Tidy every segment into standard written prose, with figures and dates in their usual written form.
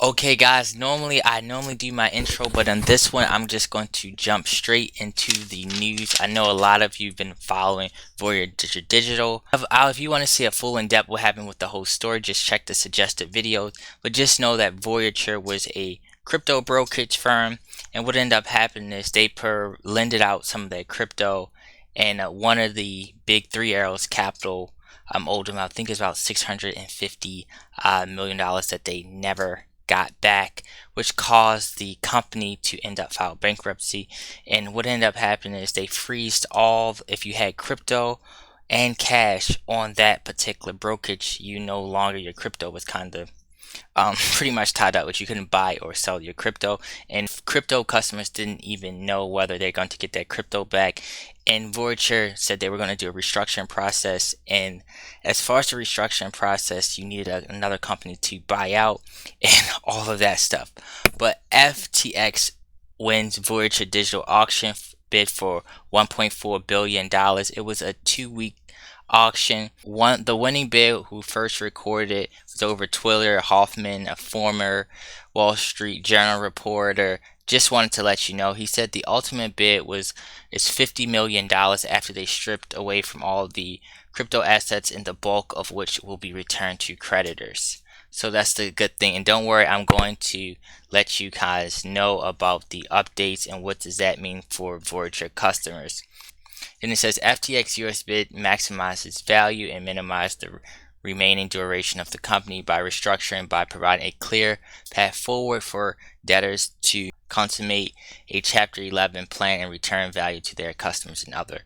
Okay guys, I normally do my intro, but on this one I'm just going to jump straight into the news. I know a lot of you've been following Voyager Digital. If you want to see a full in-depth what happened with the whole story, just check the suggested videos. But just know that Voyager was a crypto brokerage firm, and what ended up happening is they lended out some of their crypto, and one of the big three arrows capital owed them, I think it's about $650 million that they never got back, which caused the company to end up file bankruptcy. And what ended up happening is they freezed all, if you had crypto and cash on that particular brokerage, you no longer, your crypto was kind of pretty much tied up, which you couldn't buy or sell your crypto. And crypto customers didn't even know whether they're going to get their crypto back. And Voyager said they were going to do a restructuring process. And as far as the restructuring process, you needed another company to buy out and all of that stuff. But FTX wins Voyager digital auction bid for $1.4 billion. It was a 2-week auction. The winning bid, who first recorded it, was over Twitter. Hoffman, a former Wall Street Journal reporter, just wanted to let you know. He said the ultimate bid is $50 million after they stripped away from all the crypto assets, and the bulk of which will be returned to creditors. So that's the good thing. And don't worry, I'm going to let you guys know about the updates and what does that mean for Voyager customers. Then it says FTX US bid maximizes value and minimizes the remaining duration of the company by restructuring, by providing a clear path forward for debtors to consummate a Chapter 11 plan and return value to their customers and other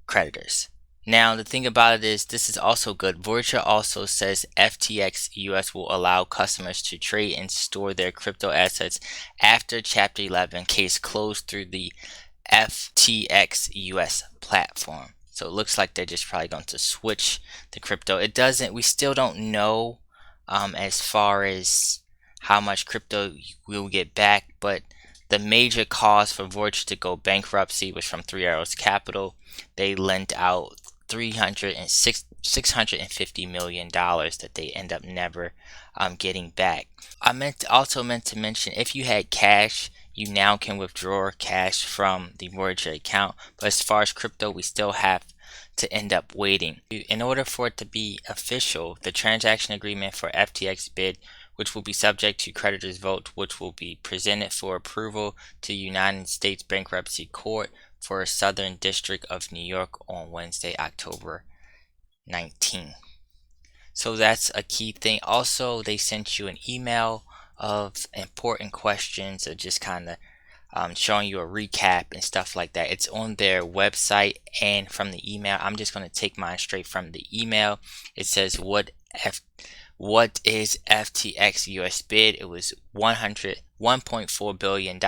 creditors. Now, the thing about it is, this is also good. Voyager also says FTX US will allow customers to trade and store their crypto assets after Chapter 11 case closed through the FTX US platform. So it looks like they're just probably going to switch the crypto. We still don't know as far as how much crypto we'll get back, but the major cause for Voyager to go bankruptcy was from Three Arrows Capital. They lent out $650 million that they end up never getting back. Also meant to mention, if you had cash, you now can withdraw cash from the Voyager account. But as far as crypto, we still have to end up waiting. In order for it to be official, the transaction agreement for FTX bid, which will be subject to creditors' vote, which will be presented for approval to United States Bankruptcy Court for Southern District of New York on Wednesday, October 19th. So that's a key thing. Also, they sent you an email of important questions, or just kind of showing you a recap and stuff like that. It's on their website and from the email. I'm just going to take mine straight from the email. It says, what is FTX US bid? It was $1.4 billion,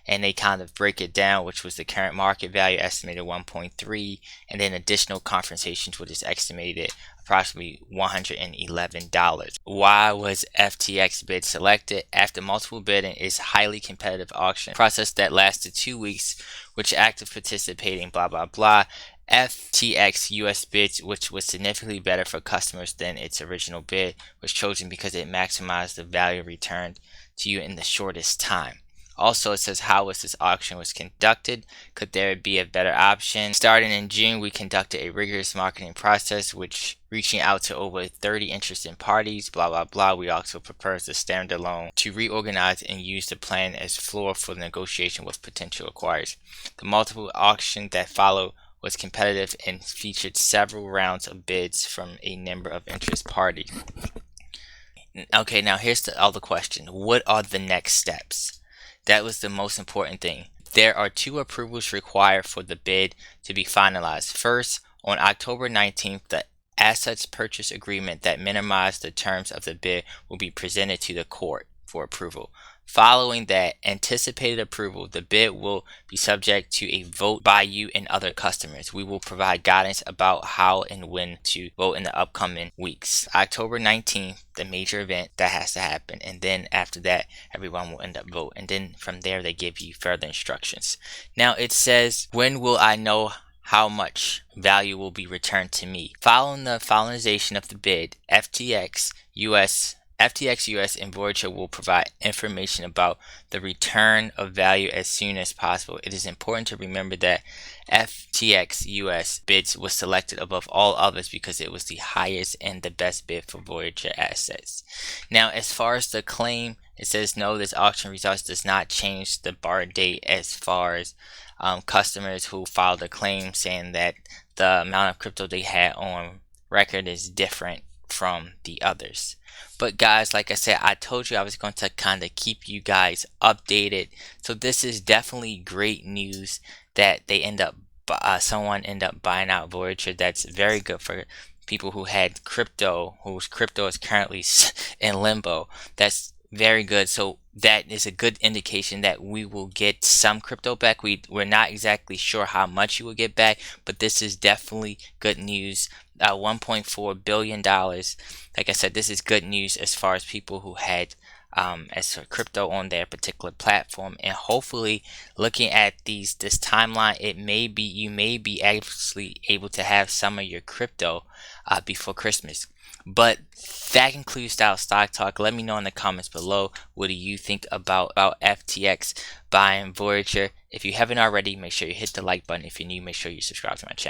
and they kind of break it down, which was the current market value estimated 1.3, and then additional compensations, which is estimated approximately $111. Why was FTX bid selected? After multiple bidding, is highly competitive auction process that lasted 2 weeks, which active participating blah blah blah. FTX US bid, which was significantly better for customers than its original bid, was chosen because it maximized the value returned to you in the shortest time. Also, it says how this auction was conducted. Could there be a better option? Starting in June, we conducted a rigorous marketing process, which reaching out to over 30 interested parties, blah blah blah. We also proposed a standalone to reorganize and use the plan as floor for the negotiation with potential acquirers. The multiple auction that followed was competitive and featured several rounds of bids from a number of interest parties. Okay, now here's the other question. What are the next steps? That was the most important thing. There are 2 approvals required for the bid to be finalized. First, on October 19th, the assets purchase agreement that minimized the terms of the bid will be presented to the court for approval. Following that anticipated approval, the bid will be subject to a vote by you and other customers. We will provide guidance about how and when to vote in the upcoming weeks. October 19th, the major event that has to happen, and then after that, everyone will end up voting. And then from there, they give you further instructions. Now it says, when will I know how much value will be returned to me? Following the finalization of the bid, FTX US FTX US and Voyager will provide information about the return of value as soon as possible. It is important to remember that FTX US bids was selected above all others because it was the highest and the best bid for Voyager assets. Now, as far as the claim, it says no, this auction results does not change the bar date as far as customers who filed a claim saying that the amount of crypto they had on record is different from the others. But guys, like I said, I told you I was going to kind of keep you guys updated. So this is definitely great news that they someone end up buying out Voyager. That's very good for people who had crypto, whose crypto is currently in limbo. That's very good. So that is a good indication that we will get some crypto back. We're not exactly sure how much you will get back, but this is definitely good news. $1.4 billion. Like I said, this is good news as far as people who had as for crypto on their particular platform, and hopefully looking at this timeline, you may be actually able to have some of your crypto before Christmas. But that concludes our stock talk. Let me know in the comments below, what do you think about FTX buying Voyager? If you haven't already, make sure you hit the like button. If you're new, make sure you subscribe to my channel.